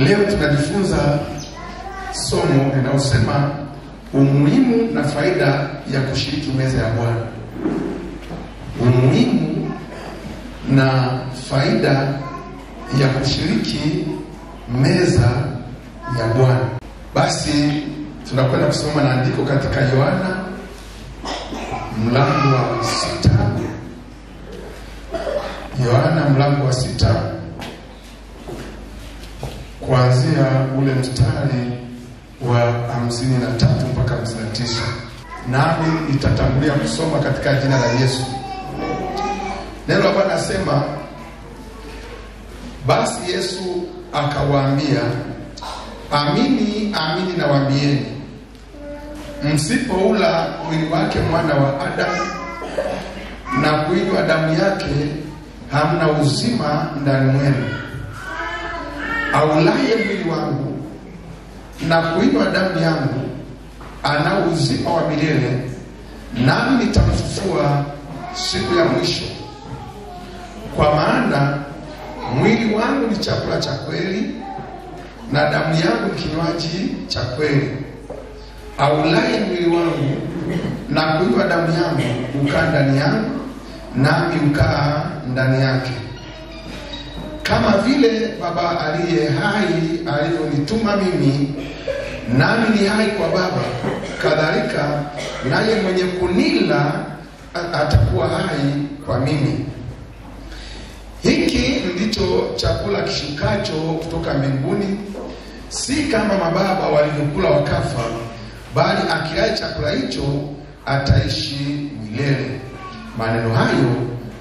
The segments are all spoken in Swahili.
Leo tunajifunza somo linalosema umuhimu na faida ya kushiriki meza ya Bwana. Umuhimu na faida ya kushiriki meza ya Bwana. Basi tunakwenda kusoma na andiko katika Yohana mlango wa 6. Yohana mlango wa 6 kuanzia ule mstari wa 53 mpaka 59. Nami nitatangulia kusoma katika jina la Yesu. Neno la Bwana nasema, basi Yesu akawaambia, amini amini nawaambieni, msipoula mwili wake mwana wa Adamu na kuinywa damu yake, hamna uzima ndani mwenu. Aulaye mwili wangu na kuinywa damu yangu ana uzima wa milele, nami nitamfufua siku ya mwisho. Kwa maana mwili wangu ni chakula cha kweli na damu yangu ni kinywaji cha kweli. Aulaye mwili wangu na kuinywa damu yangu ukaa ndani yangu, nami ukaa ndani yake. Kama vile Baba aliye hai alivyonituma mimi, nami ni hai kwa Baba, kadhalika naye mwenye kunila atakuwa hai kwa mimi. Hiki ndicho chakula kishukacho kutoka mbinguni, si kama mababa walivyokula wakafa, bali akilaye chakula hicho ataishi milele. Maneno hayo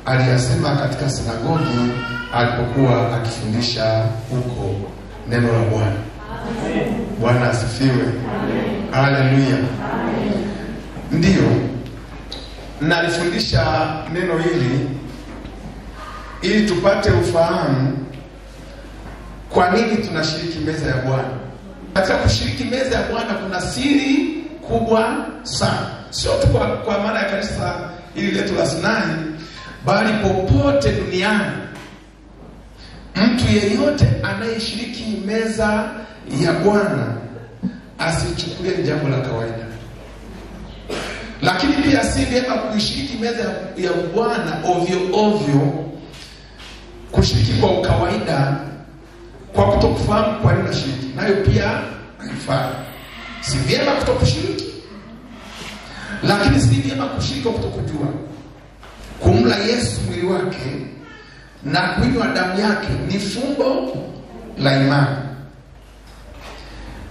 aliyasema katika sinagogi alipokuwa akifundisha huko. Neno la Bwana. Bwana asifiwe. Haleluya. Ndiyo, nalifundisha neno hili ili tupate ufahamu kwa nini tunashiriki meza ya Bwana. Katika kushiriki meza ya Bwana kuna siri kubwa sana. Sio tu kwa maana ya kanisa hili letu la Sinai, bali popote duniani. Mtu yeyote anayeshiriki meza ya Bwana asichukulie ni jambo la kawaida. Lakini pia si vyema kushiriki meza ya Bwana ovyo ovyo, kushiriki kwa kawaida kwa kutokufahamu kwa nini unashiriki. Nayo pia haifai. Si vyema kutokushiriki, lakini si vyema kushiriki kwa kutokujua. Kumla Yesu mwili wake na kunywa damu yake ni fumbo la imani.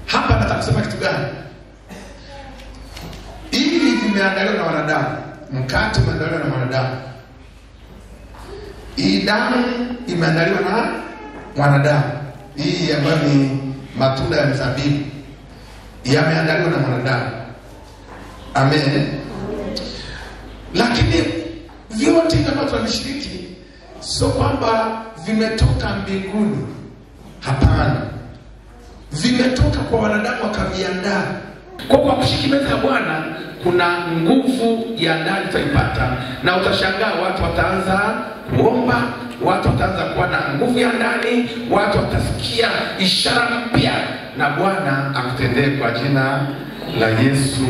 Hapa nataka kusema kitu gani? Hivi vimeandaliwa na wanadamu. Mkate umeandaliwa na wanadamu. Hii damu imeandaliwa na wanadamu. Hii ambayo ni matunda ya mzabibu yameandaliwa na wanadamu. Amen. Lakini vyote kama tunashiriki, sio kwamba vimetoka mbinguni. Hapana. Vimetoka kwa wanadamu wakaviandaa. Kwa kushiriki meza ya Bwana kuna nguvu ya ndani tutaipata, na utashangaa watu wataanza kuomba, watu wataanza kuwa na nguvu ya ndani, watu watasikia ishara mpya, na Bwana akutendee kwa jina la Yesu.